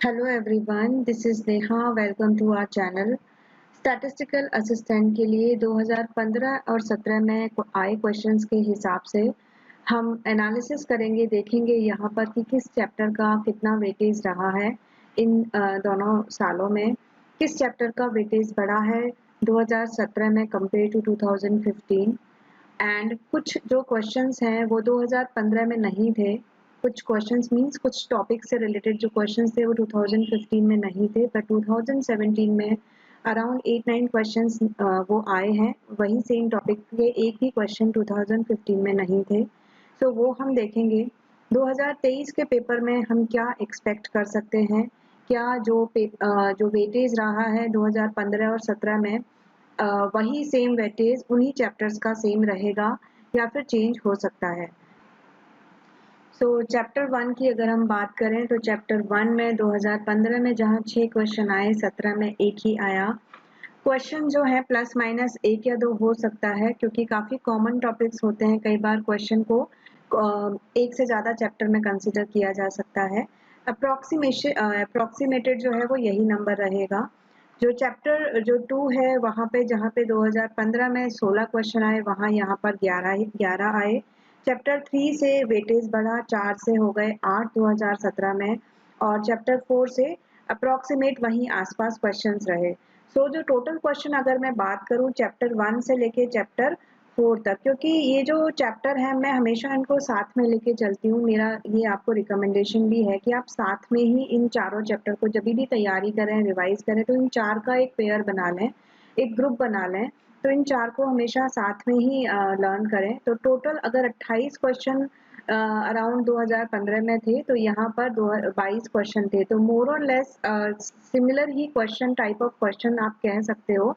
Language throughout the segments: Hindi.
Hello everyone, this is Neha. Welcome to our channel. Statistical assistant के लिए 2015 और 17 में आए क्वेश्चंस के हिसाब से हम एनालिसिस करेंगे, देखेंगे यहाँ पर कि किस चैप्टर का कितना वेटेज रहा है इन दोनों सालों में, किस चैप्टर का वेटेज बढ़ा है 2017 में कंपेयर टू 2015 एंड कुछ जो क्वेश्चंस हैं वो 2015 में नहीं थे। कुछ क्वेश्चंस मींस कुछ टॉपिक से रिलेटेड जो क्वेश्चंस थे वो 2015 में नहीं थे, पर 2017 में अराउंड 8-9 क्वेश्चंस वो आए हैं। वही सेम टॉपिक के एक ही क्वेश्चन 2015 में नहीं थे, सो वो हम देखेंगे। 2023 के पेपर में हम क्या एक्सपेक्ट कर सकते हैं, क्या जो वेटेज रहा है 2015 और 17 में वही सेम वेटेज उन्हीं चैप्टर्स का सेम रहेगा या फिर चेंज हो सकता है। चैप्टर 1 की अगर हम बात करें तो चैप्टर 1 में 2015 में जहां 6 क्वेश्चन आए, 17 में एक ही आया। क्वेश्चन जो है प्लस माइनस एक या दो हो सकता है, क्योंकि काफ़ी कॉमन टॉपिक्स होते हैं। कई बार क्वेश्चन को एक से ज़्यादा चैप्टर में कंसिडर किया जा सकता है। अप्रॉक्सीमेटेड जो है वो यही नंबर रहेगा। जो चैप्टर जो 2 है वहाँ पे जहाँ पे 2015 में 16 क्वेश्चन आए, वहाँ यहाँ पर 11 आए। चैप्टर 3 से वेटेज बढ़ा, 4 से हो गए 8 2017 में, और चैप्टर 4 से अप्रॉक्सीमेट वहीं आसपास क्वेश्चंस रहे। जो टोटल क्वेश्चन अगर मैं बात करूं चैप्टर 1 से लेके चैप्टर 4 तक, क्योंकि ये जो चैप्टर है मैं हमेशा इनको साथ में लेके चलती हूँ। मेरा ये आपको रिकमेंडेशन भी है कि आप साथ में ही इन चारों चैप्टर को जब भी तैयारी करें, रिवाइज करें, तो इन चार का एक पेयर बना लें, एक ग्रुप बना लें। तो इन चार को हमेशा साथ में ही लर्न करें। तो टोटल अगर 28 क्वेश्चन अराउंड 2015 में थे, तो यहाँ पर 22 क्वेश्चन थे। तो मोर और less similar he question, type of question आप कह सकते हो।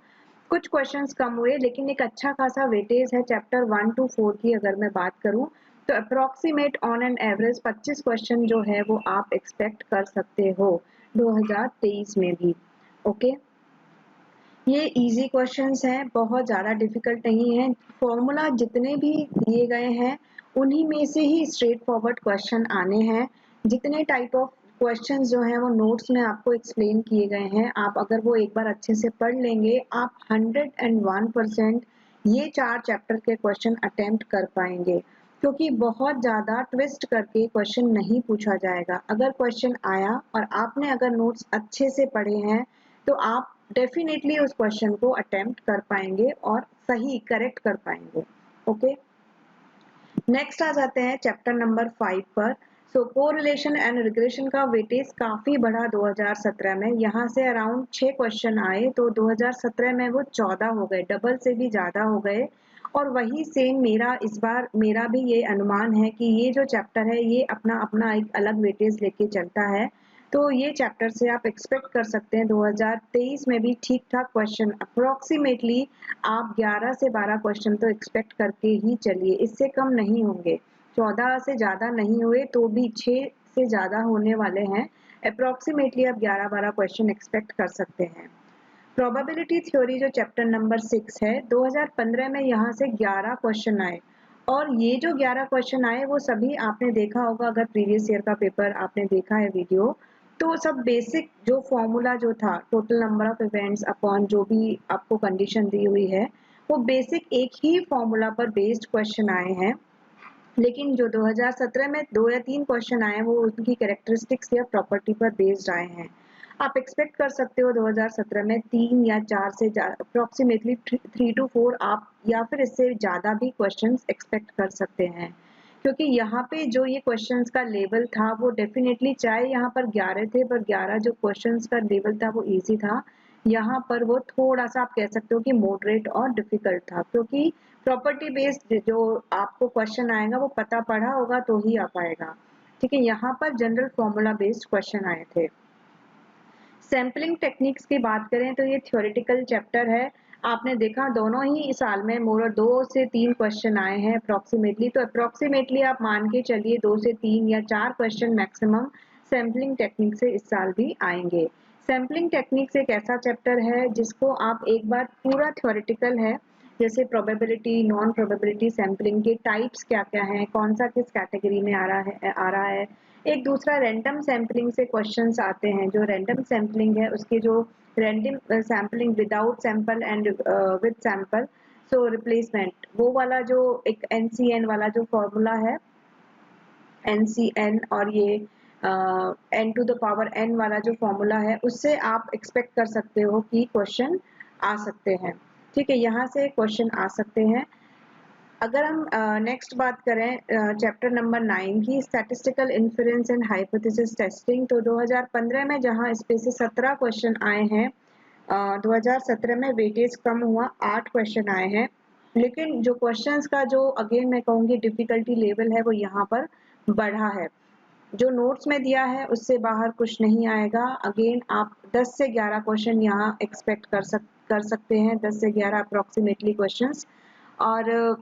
कुछ क्वेश्चंस कम हुए, लेकिन एक अच्छा खासा वेटेज है चैप्टर 1 to 4 की अगर मैं बात करूं तो approximate on an average 25 question जो है वो आप एक्सपेक्ट कर सकते हो 2023 में भी। ओके, ये इजी क्वेश्चंस हैं, बहुत ज़्यादा डिफिकल्ट नहीं है। फॉर्मूला जितने भी दिए गए हैं उन्हीं में से ही स्ट्रेट फॉरवर्ड क्वेश्चन आने हैं। जितने टाइप ऑफ क्वेश्चंस जो हैं वो नोट्स में आपको एक्सप्लेन किए गए हैं। आप अगर वो एक बार अच्छे से पढ़ लेंगे, आप 101% ये 4 चैप्टर के क्वेश्चन अटेम्प्ट कर पाएंगे, क्योंकि बहुत ज़्यादा ट्विस्ट करके क्वेश्चन नहीं पूछा जाएगा। अगर क्वेश्चन आया और आपने अगर नोट्स अच्छे से पढ़े हैं तो आप डेफिनेटली उस क्वेश्चन को अटेम्प्ट कर पाएंगे और सही करेक्ट कर पाएंगे। ओके, नेक्स्ट आ जाते हैं चैप्टर नंबर 5 पर। कोरिलेशन एंड रिग्रेशन का वेटेज काफी बढ़ा 2017 में। यहाँ से अराउंड 6 क्वेश्चन आए, तो 2017 में वो 14 हो गए, डबल से भी ज्यादा हो गए। और वही सेम इस बार मेरा भी ये अनुमान है कि ये जो चैप्टर है ये अपना अपना एक अलग वेटेज लेके चलता है। तो ये चैप्टर से आप एक्सपेक्ट कर सकते हैं 2023 में भी ठीक ठाक क्वेश्चन, अप्रोक्सीमेटली आप 11 से 12 क्वेश्चन तो एक्सपेक्ट करके ही चलिए, इससे कम नहीं होंगे। 14 से ज़्यादा नहीं हुए तो भी 6 से ज़्यादा होने वाले हैं। अप्रोक्सीमेटली आप 11-12 क्वेश्चन एक्सपेक्ट कर सकते हैं। प्रोबेबिलिटी थ्योरी जो चैप्टर नंबर 6 है, 2015 में यहाँ से 11 क्वेश्चन आए, और ये जो 11 क्वेश्चन आए वो सभी आपने देखा होगा, अगर प्रीवियस ईयर का पेपर आपने देखा है वीडियो, तो सब बेसिक जो फॉर्मूला जो था, total number of events upon जो भी आपको कंडीशन दी हुई है, वो बेसिक एक ही फॉर्मूला पर बेस्ड क्वेश्चन आए हैं। लेकिन जो 2017 में 2 या 3 क्वेश्चन आए वो उनकी कैरेक्टरिस्टिक्स या प्रॉपर्टी पर बेस्ड आए हैं। आप एक्सपेक्ट कर सकते हो 2017 में 3 या 4 से अप्रोक्सीमेटली 3 to 4 आप या फिर इससे ज़्यादा भी क्वेश्चंस एक्सपेक्ट कर सकते हैं, क्योंकि यहाँ पे जो ये क्वेश्चंस का लेवल था वो डेफिनेटली, चाहे यहाँ पर 11 थे पर 11 जो क्वेश्चंस का लेवल था वो इजी था, यहाँ पर वो थोड़ा सा आप कह सकते हो कि मॉडरेट और डिफिकल्ट था, क्योंकि प्रॉपर्टी बेस्ड जो आपको क्वेश्चन आएगा वो पता पढ़ा होगा तो ही आ पाएगा। ठीक है, यहाँ पर जनरल फॉर्मूला बेस्ड क्वेश्चन आए थे। सैम्पलिंग टेक्निक्स की बात करें तो ये थ्योरेटिकल चैप्टर है। आपने देखा दोनों ही साल में मोर 2 से 3 क्वेश्चन आए हैं अप्रोक्सीमेटली, तो अप्रोक्सीमेटली आप मान के चलिए 2 से 3 या 4 क्वेश्चन मैक्सिमम सैम्पलिंग टेक्निक से इस साल भी आएंगे। सैम्पलिंग टेक्निक्स एक ऐसा चैप्टर है जिसको आप एक बार पूरा थ्योरेटिकल है, जैसे प्रोबेबिलिटी, नॉन प्रोबेबिलिटी, सैम्पलिंग के टाइप्स क्या क्या हैं, कौन सा किस कैटेगरी में आ रहा है, एक दूसरा रैंडम सैम्पलिंग से क्वेश्चंस आते हैं। जो रैंडम सैम्पलिंग है उसके जो random sampling without sample and with sample, so replacement, वो वाला जो एक NCN वाला जो फॉर्मूला है, NCN और ये n to the power n वाला जो फॉर्मूला है, उससे आप एक्सपेक्ट कर सकते हो कि क्वेश्चन आ सकते हैं। ठीक है, यहाँ से क्वेश्चन आ सकते हैं। अगर हम नेक्स्ट बात करें चैप्टर नंबर 9 की, statistical inference and hypothesis testing, तो 2015 में जहां इस पे से 17 क्वेश्चन आए हैं, 2017 में वेटेज कम हुआ, 8 क्वेश्चन आए हैं। लेकिन जो क्वेश्चंस का जो अगेन मैं कहूँगी डिफिकल्टी लेवल है वो यहाँ पर बढ़ा है। जो नोट्स में दिया है उससे बाहर कुछ नहीं आएगा। अगेन आप 10 से 11 क्वेश्चन यहाँ एक्सपेक्ट कर सकते हैं, 10 से 11 अप्रोक्सीमेटली क्वेश्चंस। और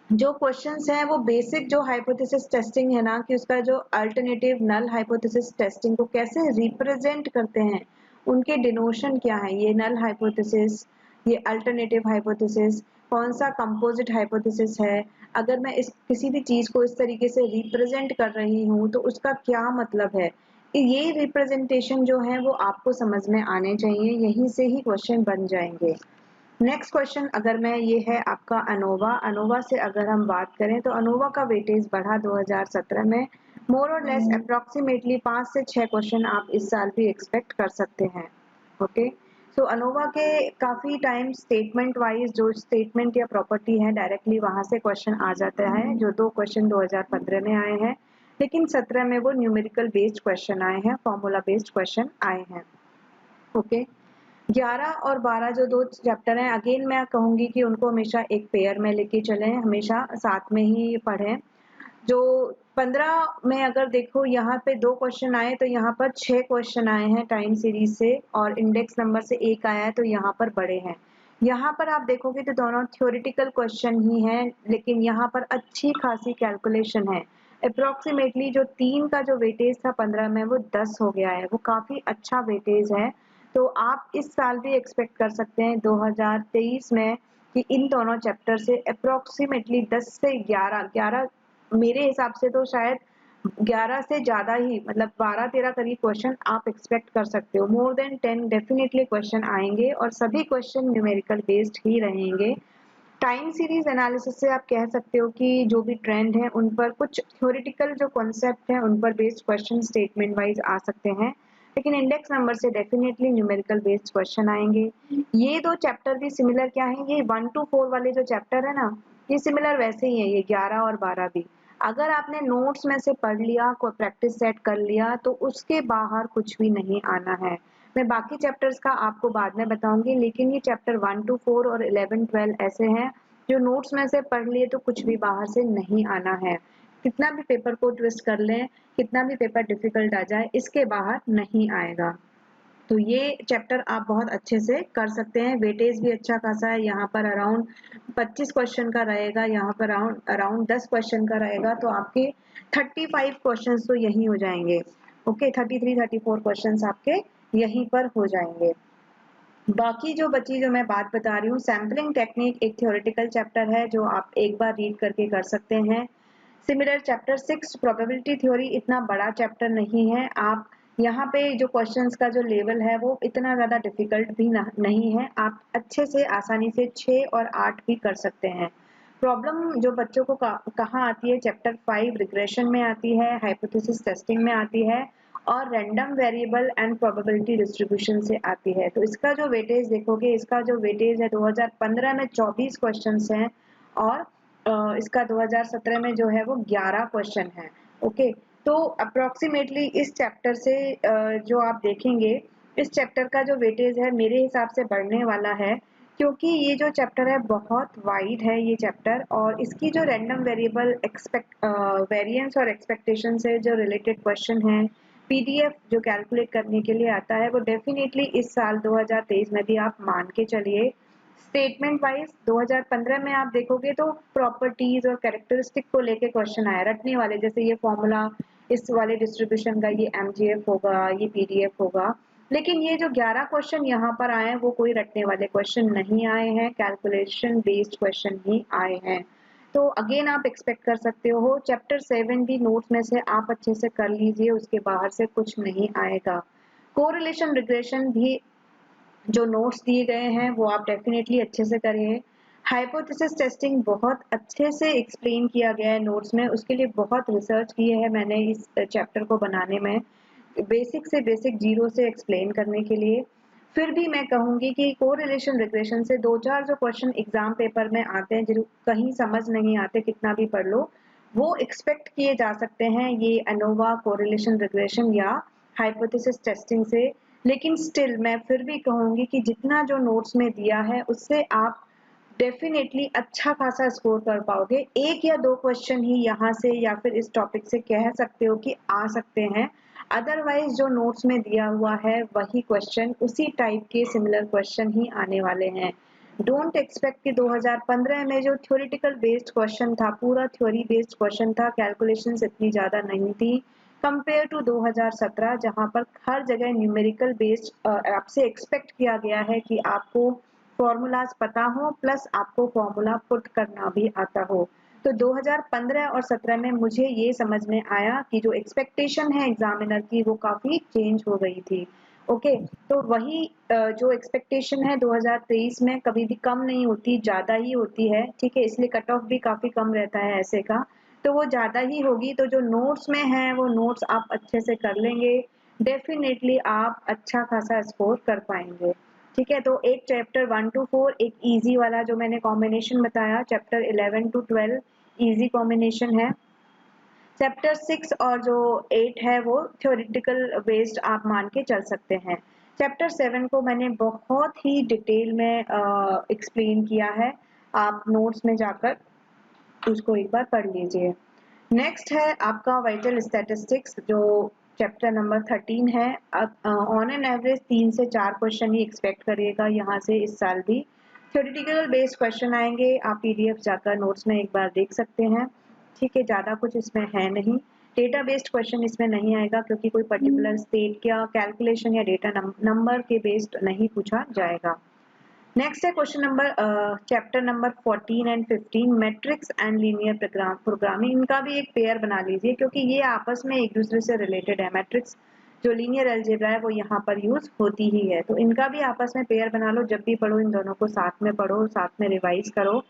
जो क्वेश्चंस हैं वो बेसिक जो हाइपोथेसिस टेस्टिंग है ना, कि उसका जो अल्टरनेटिव नल हाइपोथेसिस टेस्टिंग को कैसे रिप्रेजेंट करते हैं, उनके डिनोशन क्या है, ये नल हाइपोथेसिस, ये अल्टरनेटिव हाइपोथेसिस, कौन सा कंपोजिट हाइपोथेसिस है, अगर मैं इस किसी भी चीज को इस तरीके से रिप्रेजेंट कर रही हूँ तो उसका क्या मतलब है, ये रिप्रेजेंटेशन जो है वो आपको समझ में आने चाहिए, यहीं से ही क्वेश्चन बन जाएंगे। नेक्स्ट क्वेश्चन अगर मैं ये है आपका अनोवा से अगर हम बात करें तो अनोवा का वेटेज बढ़ा 2017 में, मोर और लेस अप्रोक्सीमेटली 5 से 6 क्वेश्चन आप इस साल भी एक्सपेक्ट कर सकते हैं। ओके, सो अनोवा के काफी टाइम स्टेटमेंट वाइज जो स्टेटमेंट या प्रॉपर्टी है डायरेक्टली वहां से क्वेश्चन आ जाता है, जो 2 क्वेश्चन 2015 में आए हैं, लेकिन 17 में वो न्यूमेरिकल बेस्ड क्वेश्चन आए हैं, फॉर्मूला बेस्ड क्वेश्चन आए हैं। ओके, 11 और 12 जो 2 चैप्टर हैं, अगेन मैं कहूंगी कि उनको हमेशा एक पेयर में लेके चलें, हमेशा साथ में ही पढ़ें। जो 15 में अगर देखो यहाँ पे 2 क्वेश्चन आए तो यहाँ पर 6 क्वेश्चन आए हैं टाइम सीरीज से, और इंडेक्स नंबर से 1 आया है तो यहाँ पर बड़े हैं। यहाँ पर आप देखोगे तो दोनों थ्योरेटिकल क्वेश्चन ही हैं, लेकिन यहाँ पर अच्छी खासी कैलकुलेशन है। अप्रोक्सीमेटली जो 3 का जो वेटेज था 15 में वो 10 हो गया है, वो काफी अच्छा वेटेज है। तो आप इस साल भी एक्सपेक्ट कर सकते हैं 2023 में कि इन दोनों चैप्टर से अप्रोक्सीमेटली 10 से 11 मेरे हिसाब से तो शायद 11 से ज्यादा ही, मतलब 12-13 करीब क्वेश्चन आप एक्सपेक्ट कर सकते हो। मोर देन 10 डेफिनेटली क्वेश्चन आएंगे और सभी क्वेश्चन न्यूमेरिकल बेस्ड ही रहेंगे। टाइम सीरीज एनालिसिस से आप कह सकते हो कि जो भी ट्रेंड है उन पर कुछ थ्योरेटिकल जो कॉन्सेप्ट है उन पर बेस्ड क्वेश्चन स्टेटमेंट वाइज आ सकते हैं, लेकिन इंडेक्स नंबर से डेफिनेटली न्यूमेरिकल बेस्ड क्वेश्चन आएंगे। ये 2 चैप्टर भी सिमिलर क्या है, ये 1 to 4 वाले जो चैप्टर है ना, ये सिमिलर वैसे ही है, ये 11 और 12 भी। अगर आपने नोट्स में से पढ़ लिया, कोई प्रैक्टिस सेट कर लिया, तो उसके बाहर कुछ भी नहीं आना है। मैं बाकी चैप्टर्स का आपको बाद में बताऊंगी, लेकिन ये चैप्टर 1 to 4 और 11-12 ऐसे हैं जो नोट्स में से पढ़ लिए तो कुछ भी बाहर से नहीं आना है। कितना भी पेपर को ट्विस्ट कर लें, कितना भी पेपर डिफिकल्ट आ जाए, इसके बाहर नहीं आएगा। तो ये चैप्टर आप बहुत अच्छे से कर सकते हैं। वेटेज भी अच्छा खासा है, यहाँ पर अराउंड 25 क्वेश्चन का रहेगा, यहाँ पर अराउंड 10 क्वेश्चन का रहेगा, तो आपके 35 क्वेश्चन तो यही हो जाएंगे। ओके, 33-34 क्वेश्चन आपके यहीं पर हो जाएंगे। बाकी जो बची जो मैं बात बता रही हूँ, सैम्पलिंग टेक्निक एक थ्योरेटिकल चैप्टर है जो आप एक बार रीड करके कर सकते हैं। सिमिलर चैप्टर 6 प्रोबेबिलिटी थ्योरी इतना बड़ा चैप्टर नहीं है, आप यहाँ पे जो क्वेश्चंस का जो लेवल है वो इतना ज़्यादा डिफिकल्ट भी नहीं है, आप अच्छे से आसानी से 6 और 8 भी कर सकते हैं। प्रॉब्लम जो बच्चों को कहाँ आती है, चैप्टर 5 रिग्रेशन में आती है, हाइपोथेसिस टेस्टिंग में आती है, और random variable and probability distribution से आती है। तो इसका जो वेटेज देखोगे, इसका जो वेटेज है 2015 में 24 क्वेश्चंस हैं, और इसका 2017 में जो है वो 11 क्वेश्चन है। ओके, तो अप्रोक्सीमेटली इस चैप्टर से जो आप देखेंगे, इस चैप्टर का जो वेटेज है मेरे हिसाब से बढ़ने वाला है, क्योंकि ये जो चैप्टर है बहुत वाइड है ये चैप्टर, और इसकी जो रैंडम वेरिएबल वेरिएंस और एक्सपेक्टेशन से जो रिलेटेड क्वेश्चन है, पीडीएफ जो कैलकुलेट करने के लिए आता है, वो डेफिनेटली इस साल 2023 में भी आप मान के चलिए। स्टेटमेंट वाइज 2015 में आप देखोगे तो प्रॉपर्टीज और कैरेक्टरिस्टिक को लेके क्वेश्चन आया रटने वाले, जैसे ये फॉर्मूला इस वाले डिस्ट्रीब्यूशन का ये एमजीएफ होगा, ये पीडीएफ होगा। लेकिन ये जो 11 क्वेश्चन यहाँ पर आए हैं वो कोई रटने वाले क्वेश्चन नहीं आए हैं, कैलकुलेशन बेस्ड क्वेश्चन ही आए हैं। तो अगेन आप एक्सपेक्ट कर सकते हो। चैप्टर 7 भी नोट्स में से आप अच्छे से कर लीजिए, उसके बाहर से कुछ नहीं आएगा। कोरिलेशन रिग्रेशन भी जो नोट्स दिए गए हैं वो आप डेफिनेटली अच्छे से करिए। हाइपोथेसिस टेस्टिंग बहुत अच्छे से एक्सप्लेन किया गया है नोट्स में, उसके लिए बहुत रिसर्च की है मैंने इस चैप्टर को बनाने में, बेसिक से बेसिक जीरो से एक्सप्लेन करने के लिए। फिर भी मैं कहूँगी कि कोरिलेशन रिग्रेशन से 2-4 जो क्वेश्चन एग्जाम पेपर में आते हैं, जिन कहीं समझ नहीं आते कितना भी पढ़ लो, वो एक्सपेक्ट किए जा सकते हैं ये एनोवा, कोरिलेशन रिग्रेशन या हाइपोथेसिस टेस्टिंग से। लेकिन स्टिल मैं फिर भी कहूँगी कि जितना जो नोट्स में दिया है उससे आप डेफिनेटली अच्छा खासा स्कोर कर पाओगे। 1 या 2 क्वेश्चन ही यहाँ से या फिर इस टॉपिक से कह सकते हो कि आ सकते हैं, अदरवाइज जो नोट्स में दिया हुआ है वही क्वेश्चन, उसी टाइप के सिमिलर क्वेश्चन ही आने वाले हैं। डोंट एक्सपेक्ट कि 2015 में जो थ्योरेटिकल बेस्ड क्वेश्चन था, पूरा थ्योरी बेस्ड क्वेश्चन था, कैलकुलेशंस इतनी ज़्यादा नहीं थी कंपेयर टू 2017, जहाँ पर हर जगह न्यूमेरिकल बेस्ड आपसे एक्सपेक्ट किया गया है कि आपको फॉर्मूलाज पता हो प्लस आपको फॉर्मूला पुट करना भी आता हो। तो 2015 और 17 में मुझे ये समझ में आया कि जो एक्सपेक्टेशन है एग्जामिनर की वो काफी चेंज हो गई थी। ओके, तो वही जो एक्सपेक्टेशन है 2023 में कभी भी कम नहीं होती, ज्यादा ही होती है। ठीक है, इसलिए कट ऑफ भी काफी कम रहता है ऐसे का, तो वो ज्यादा ही होगी। तो जो नोट्स में है वो नोट्स आप अच्छे से कर लेंगे, डेफिनेटली आप अच्छा खासा स्कोर कर पाएंगे। ठीक है, तो एक चैप्टर 1 to 4 एक इजी वाला जो मैंने कॉम्बिनेशन बताया, चैप्टर 11 to 12 इजी कॉम्बिनेशन है, चैप्टर 6 और जो 8 है वो थ्योरेटिकल बेस्ड आप मान के चल सकते हैं। चैप्टर 7 को मैंने बहुत ही डिटेल में एक्सप्लेन किया है, आप नोट्स में जाकर उसको एक बार पढ़ लीजिए। नेक्स्ट है आपका वाइटल स्टैटिस्टिक्स, जो चैप्टर नंबर 13 है। ऑन एन एवरेज 3 से 4 क्वेश्चन ही एक्सपेक्ट करिएगा यहाँ से इस साल भी। थ्योरेटिकल बेस्ड क्वेश्चन आएंगे, आप पीडीएफ जाकर नोट्स में एक बार देख सकते हैं। ठीक है, ज़्यादा कुछ इसमें है नहीं। डेटा बेस्ड क्वेश्चन इसमें नहीं आएगा क्योंकि कोई पर्टिकुलर स्टेट या कैलकुलेशन या डेटा नंबर के बेस्ड नहीं पूछा जाएगा। नेक्स्ट है question number chapter number 14 and 15 matrix and linear programming. इनका भी एक पेयर बना लीजिए क्योंकि ये आपस में एक दूसरे से रिलेटेड है। मैट्रिक्स जो लीनियर अलजेब्रा है वो यहाँ पर यूज होती ही है, तो इनका भी आपस में पेयर बना लो, जब भी पढ़ो इन दोनों को साथ में पढ़ो, साथ में रिवाइज करो।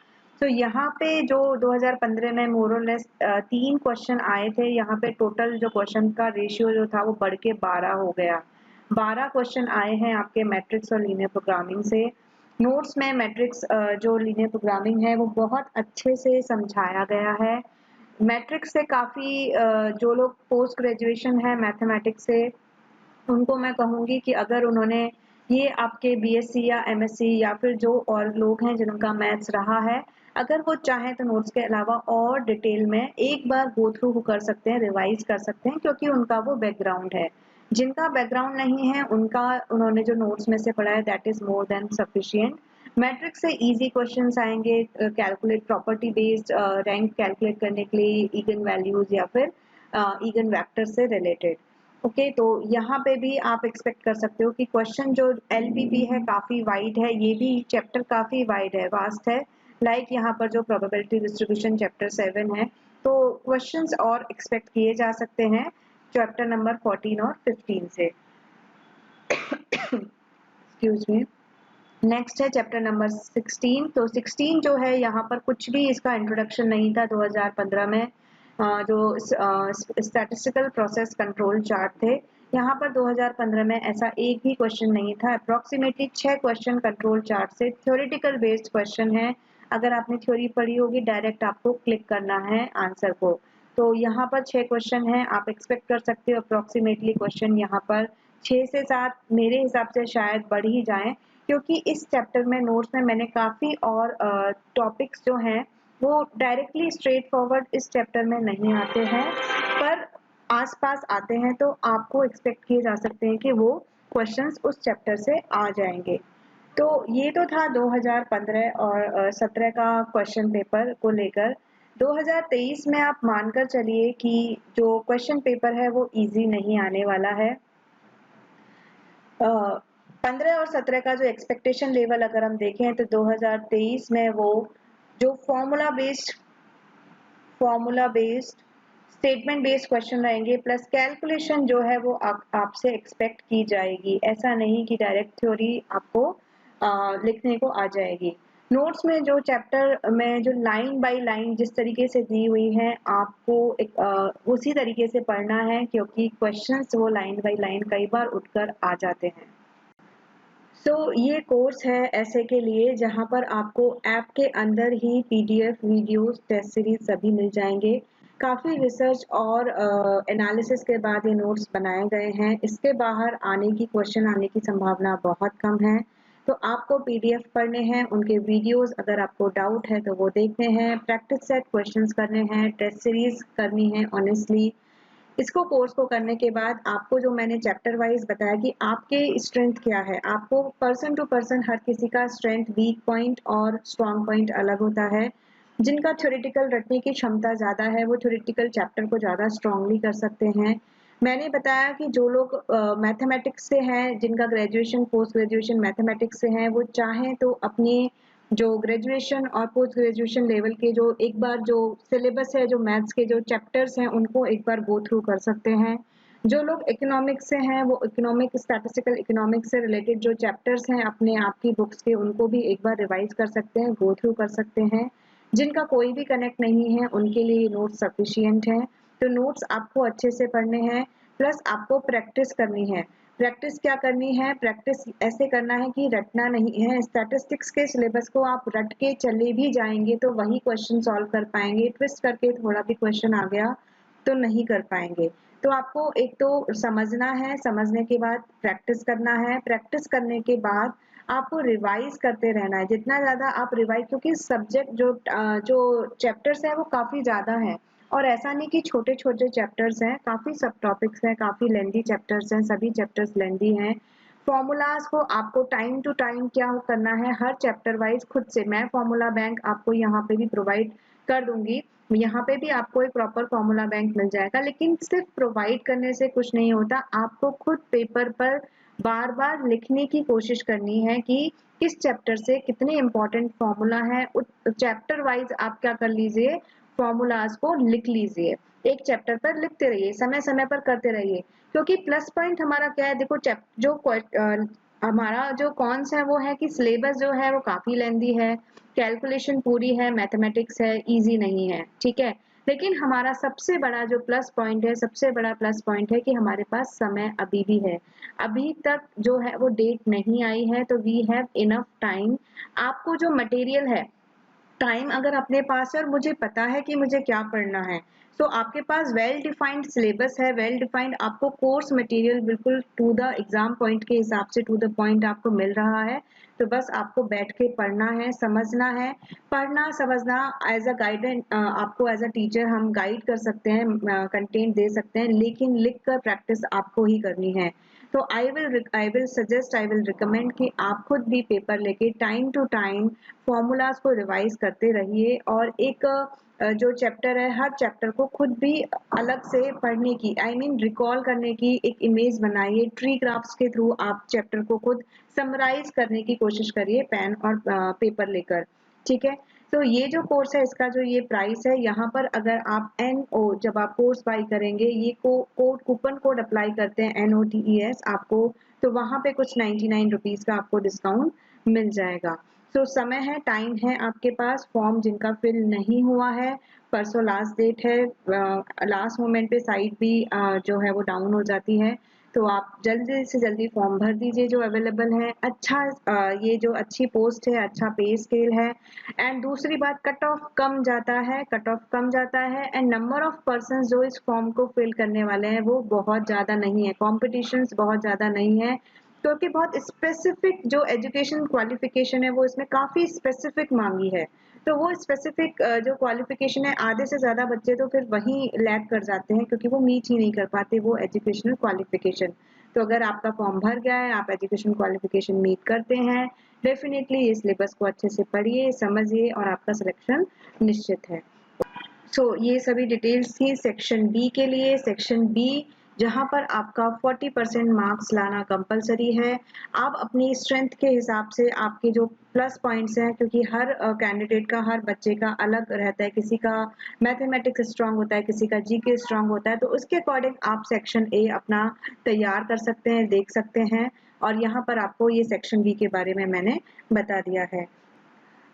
तो यहाँ पे जो 2015 में मोर और लेस 3 क्वेश्चन आए थे, यहाँ पे टोटल जो क्वेश्चन का रेशियो जो था वो बढ़ के 12 हो गया। 12 क्वेश्चन आए हैं आपके मैट्रिक्स और लीनियर प्रोग्रामिंग से। नोट्स में मैट्रिक्स जो लीनियर प्रोग्रामिंग है वो बहुत अच्छे से समझाया गया है। मैट्रिक्स से काफ़ी जो लोग पोस्ट ग्रेजुएशन है मैथमेटिक्स से, उनको मैं कहूँगी कि अगर उन्होंने ये आपके बीएससी या एमएससी या फिर जो और लोग हैं जिनका मैथ्स रहा है, अगर वो चाहें तो नोट्स के अलावा और डिटेल में एक बार गो थ्रू कर सकते हैं, रिवाइज कर सकते हैं, क्योंकि उनका वो बैकग्राउंड है। जिनका बैकग्राउंड नहीं है उनका उन्होंने जो नोट्स में से पढ़ा है that is more than sufficient. Matrix से इजी क्वेश्चंस आएंगे, calculate property based rank calculate करने के लिए इगन वैल्यूज या फिर इगन वेक्टर से रिलेटेड। ओके, तो यहाँ पे भी आप एक्सपेक्ट कर सकते हो कि क्वेश्चन जो एलपीपी है काफी वाइड है, ये भी चैप्टर काफी वाइड है, वास्ट है। लाइक यहाँ पर जो प्रोबेबिलिटी डिस्ट्रीब्यूशन चैप्टर 7 है, तो क्वेश्चंस और एक्सपेक्ट किए जा सकते हैं चैप्टर नंबर 14 और 15 से। Excuse me. नेक्स्ट है चैप्टर नंबर 16। तो 16 जो है यहाँ पर कुछ भी इसका इंट्रोडक्शन नहीं था 2015 में। जो स्टैटिस्टिकल प्रोसेस कंट्रोल चार्ट थे, यहाँ पर 2015 में ऐसा एक भी क्वेश्चन नहीं था। अप्रॉक्सीमेटली 6 क्वेश्चन कंट्रोल चार्ट से थ्योरेटिकल बेस्ड क्वेश्चन है। अगर आपने थ्योरी पढ़ी होगी डायरेक्ट आपको क्लिक करना है आंसर को। तो यहाँ पर 6 क्वेश्चन है, आप एक्सपेक्ट कर सकते हो अप्रॉक्सीमेटली क्वेश्चन यहाँ पर 6 से 7 मेरे हिसाब से शायद बढ़ ही जाएं, क्योंकि इस चैप्टर में नोट्स में मैंने काफ़ी और टॉपिक्स जो हैं वो डायरेक्टली स्ट्रेट फॉरवर्ड इस चैप्टर में नहीं आते हैं, पर आसपास आते हैं, तो आपको एक्सपेक्ट किए जा सकते हैं कि वो क्वेश्चंस उस चैप्टर से आ जाएंगे। तो ये तो था 2015 और 17 का क्वेश्चन पेपर को लेकर। 2023 में आप मानकर चलिए कि जो क्वेश्चन पेपर है वो इजी नहीं आने वाला है। 15 और 17 का जो एक्सपेक्टेशन लेवल अगर हम देखें तो 2023 में वो जो formula based formula based, statement based question रहेंगे, प्लस कैलकुलेशन जो है वो आपसे एक्सपेक्ट की जाएगी। ऐसा नहीं कि डायरेक्ट थ्योरी आपको लिखने को आ जाएगी। नोट्स में जो चैप्टर में जो लाइन बाय लाइन जिस तरीके से दी हुई है आपको उसी तरीके से पढ़ना है, क्योंकि क्वेश्चंस वो लाइन बाय लाइन कई बार उठकर आ जाते हैं। ये कोर्स है ऐसे के लिए जहां पर आपको ऐप के अंदर ही पीडीएफ, वीडियोस, टेस्ट सीरीज सभी मिल जाएंगे। काफ़ी रिसर्च और एनालिसिस के बाद ये नोट्स बनाए गए हैं। इसके बाहर आने की, क्वेश्चन आने की संभावना बहुत कम है। तो आपको पीडीएफ पढ़ने हैं, उनके वीडियोस अगर आपको डाउट है तो वो देखने हैं, प्रैक्टिस सेट क्वेश्चंस करने हैं, टेस्ट सीरीज करनी है ऑनेस्टली। इसको कोर्स को करने के बाद आपको जो मैंने चैप्टर वाइज बताया कि आपके स्ट्रेंथ क्या है, आपको पर्सन टू पर्सन हर किसी का स्ट्रेंथ, वीक पॉइंट और स्ट्रॉन्ग पॉइंट अलग होता है। जिनका थ्योरेटिकल रटने की क्षमता ज़्यादा है वो थ्योरेटिकल चैप्टर को ज़्यादा स्ट्रांगली कर सकते हैं। मैंने बताया कि जो लोग मैथमेटिक्स से हैं, जिनका ग्रेजुएशन, पोस्ट ग्रेजुएशन मैथमेटिक्स से हैं, वो चाहें तो अपनी जो ग्रेजुएशन और पोस्ट ग्रेजुएशन लेवल के जो एक बार जो सिलेबस है, जो मैथ्स के जो चैप्टर्स हैं, उनको एक बार गो थ्रू कर सकते हैं। जो लोग इकोनॉमिक्स से हैं वो इकोनॉमिक, स्टैटिस्टिकल इकोनॉमिक्स से रिलेटेड जो चैप्टर्स हैं अपने आप की बुक्स के, उनको भी एक बार रिवाइज कर सकते हैं, गो थ्रू कर सकते हैं। जिनका कोई भी कनेक्ट नहीं है उनके लिए नोट्स सफिशिएंट है। तो नोट्स आपको अच्छे से पढ़ने हैं, प्लस आपको प्रैक्टिस करनी है। प्रैक्टिस क्या करनी है? प्रैक्टिस ऐसे करना है कि रटना नहीं है। स्टैटिस्टिक्स के सिलेबस को आप रट के चले भी जाएंगे तो वही क्वेश्चन सॉल्व कर पाएंगे, ट्विस्ट करके थोड़ा भी क्वेश्चन आ गया तो नहीं कर पाएंगे। तो आपको एक तो समझना है, समझने के बाद प्रैक्टिस करना है, प्रैक्टिस करने के बाद आपको रिवाइज करते रहना है। जितना ज़्यादा आप रिवाइज, क्योंकि सब्जेक्ट जो चैप्टर्स हैं वो काफ़ी ज़्यादा हैं, और ऐसा नहीं कि छोटे छोटे चैप्टर्स हैं, काफ़ी सब टॉपिक्स हैं, काफ़ी लेंदी चैप्टर्स हैं, सभी चैप्टर्स लेंदी हैं। फॉर्मूलाज को आपको टाइम टू टाइम क्या करना है, हर चैप्टर वाइज खुद से, मैं फॉर्मूला बैंक आपको यहाँ पे भी प्रोवाइड कर दूंगी, यहाँ पे भी आपको एक प्रॉपर फॉर्मूला बैंक मिल जाएगा। लेकिन सिर्फ प्रोवाइड करने से कुछ नहीं होता, आपको खुद पेपर पर बार बार लिखने की कोशिश करनी है कि किस चैप्टर से कितने इंपॉर्टेंट फॉर्मूला है। चैप्टर वाइज आप क्या कर लीजिए, फॉर्मूलाज को लिख लीजिए, एक चैप्टर पर लिखते रहिए, समय समय पर करते रहिए। क्योंकि प्लस पॉइंट हमारा क्या है, देखो हमारा जो कॉन्स है वो है कि सिलेबस जो है वो काफी लेंदी है, कैलकुलेशन पूरी है, मैथमेटिक्स है, इजी नहीं है, ठीक है। लेकिन हमारा सबसे बड़ा जो प्लस पॉइंट है, सबसे बड़ा प्लस पॉइंट है कि हमारे पास समय अभी भी है। अभी तक जो है वो डेट नहीं आई है, तो वी हैव इनफ टाइम। आपको जो मटेरियल है, टाइम अगर अपने पास है और मुझे पता है कि मुझे क्या पढ़ना है, तो आपके पास वेल डिफाइंड सिलेबस है, वेल डिफाइंड आपको कोर्स मटेरियल बिल्कुल टू द एग्जाम पॉइंट के हिसाब से, टू द पॉइंट आपको मिल रहा है। तो बस आपको बैठ के पढ़ना है, समझना है। पढ़ना समझना एज अ गाइडेंस, आपको एज अ टीचर हम गाइड कर सकते हैं, कंटेंट दे सकते हैं, लेकिन लिख कर प्रैक्टिस आपको ही करनी है। तो I will suggest, I will recommend कि आप खुद भी पेपर लेके टाइम टू टाइम फॉर्मूलाज को रिवाइज करते रहिए, और एक जो चैप्टर है, हर चैप्टर को खुद भी अलग से पढ़ने की, आई मीन रिकॉल करने की एक इमेज बनाइए। ट्री ग्राफ्स के थ्रू आप चैप्टर को खुद समराइज करने की कोशिश करिए, पेन और पेपर लेकर, ठीक है। तो ये जो कोर्स है, इसका जो ये प्राइस है, यहाँ पर अगर आप NO, जब आप कोर्स बाई करेंगे, ये कोड, कूपन कोड अप्लाई करते हैं NOTES आपको, तो वहाँ पे कुछ 99 रुपीज़ का आपको डिस्काउंट मिल जाएगा। तो समय है, टाइम है आपके पास। फॉर्म जिनका फिल नहीं हुआ है, परसों लास्ट डेट है, लास्ट मोमेंट पे साइट भी जो है वो डाउन हो जाती है, तो आप जल्दी से जल्दी फॉर्म भर दीजिए जो अवेलेबल है। अच्छा, ये जो अच्छी पोस्ट है, अच्छा पे स्केल है, एंड दूसरी बात, कट ऑफ कम जाता है, कट ऑफ कम जाता है, एंड नंबर ऑफ पर्सन जो इस फॉर्म को फिल करने वाले हैं वो बहुत ज़्यादा नहीं है, कॉम्पिटिशन्स बहुत ज़्यादा नहीं है, क्योंकि बहुत स्पेसिफिक जो एजुकेशन क्वालिफिकेशन है वो इसमें काफ़ी स्पेसिफिक मांगी है। तो वो स्पेसिफिक जो क्वालिफिकेशन है, आधे से ज़्यादा बच्चे तो फिर वहीं लैग कर जाते हैं, क्योंकि वो मीट ही नहीं कर पाते वो एजुकेशनल क्वालिफिकेशन। तो अगर आपका फॉर्म भर गया है, आप एजुकेशन क्वालिफिकेशन मीट करते हैं, डेफिनेटली ये सिलेबस को अच्छे से पढ़िए, समझिए, और आपका सिलेक्शन निश्चित है। ये सभी डिटेल्स थी सेक्शन बी के लिए। सेक्शन बी जहां पर आपका 40% मार्क्स लाना कंपलसरी है। आप अपनी स्ट्रेंथ के हिसाब से आपके जो प्लस पॉइंट्स हैं, क्योंकि हर कैंडिडेट का, हर बच्चे का अलग रहता है, किसी का मैथमेटिक्स स्ट्रांग होता है, किसी का जीके स्ट्रांग होता है, तो उसके अकॉर्डिंग आप सेक्शन ए अपना तैयार कर सकते हैं, देख सकते हैं। और यहाँ पर आपको ये सेक्शन बी के बारे में मैंने बता दिया है।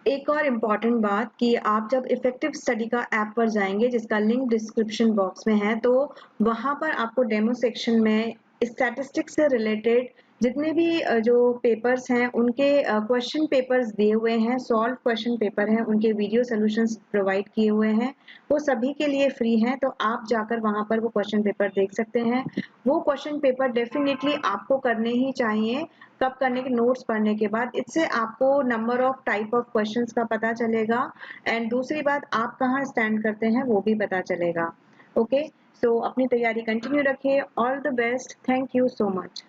एक और इम्पॉर्टेंट बात कि आप जब इफेक्टिव स्टडी का ऐप पर जाएंगे, जिसका लिंक डिस्क्रिप्शन बॉक्स में है, तो वहां पर आपको डेमो सेक्शन में स्टैटिस्टिक्स से रिलेटेड जितने भी जो पेपर्स हैं उनके क्वेश्चन पेपर्स दिए हुए हैं, सॉल्व क्वेश्चन पेपर हैं, उनके वीडियो सॉल्यूशंस प्रोवाइड किए हुए हैं, वो सभी के लिए फ्री हैं। तो आप जाकर वहां पर वो क्वेश्चन पेपर देख सकते हैं। वो क्वेश्चन पेपर डेफिनेटली आपको करने ही चाहिए। कब करने के? नोट्स पढ़ने के बाद। इससे आपको number of type of questions का पता चलेगा, एंड दूसरी बात, आप कहाँ स्टैंड करते हैं वो भी पता चलेगा। ओके, सो अपनी तैयारी कंटिन्यू रखिए। All the best. Thank you so much.